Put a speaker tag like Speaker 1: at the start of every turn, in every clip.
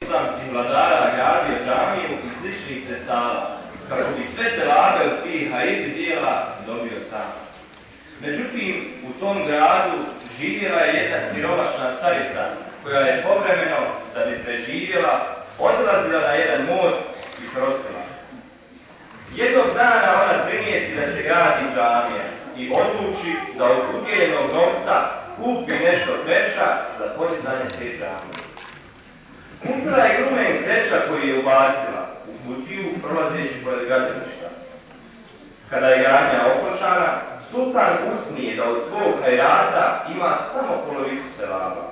Speaker 1: islamskih vladara nagradio džamiju i sličnih sredstava, kako bi sve sevabe od tih hajri dijela dobio sam. Međutim, u tom gradu živjela je jedna siromašna starica, koja je povremeno, da bi preživjela, odlazila na jedan most i prosila. Jednog dana ona primijeti da se gradi džamija i odluči da od udjeljenog novca kupi nešto kreča za podizanje te džamije. Kupila je grumen kreča koji je ubacila u kutiju prolazeći pored gradilišta. Kada je gradnja okončana, sultan usnije da od svog hajrata ima samo polovicu sevaba.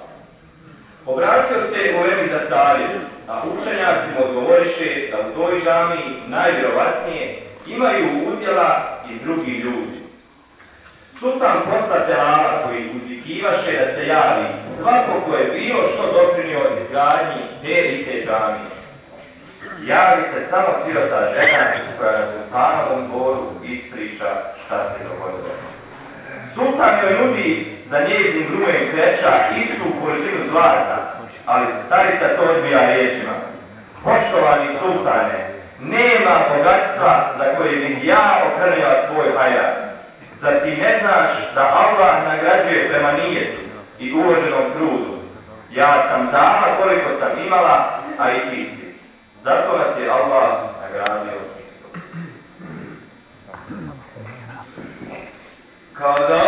Speaker 1: Obratio se ulemi za savjet, a učenjaci mu odgovoriše da u toj džamiji najvjerovatnije imaju udjela i drugi ljudi. Sultan posla telava koji uzvikivaše da se javi svako ko je bilo što doprinio izgradnji te i te džamije. Javi se samo sirota žena koja na sultanovom dvoru ispriča šta se dogodilo. Sultan joj nudi za njezin grumen kreča istu količinu zlata, ali starica to odbija riječima. Poštovani sultane, nema bogatstva za koje bih ja okrnila svoj hajrat. Zar ti ne znaš da Allah nagrađuje prema nijetu i uloženom trudu? Ja sam dala koliko sam imala, a i ti si. Zato nas je Allah nagradio isto. Kada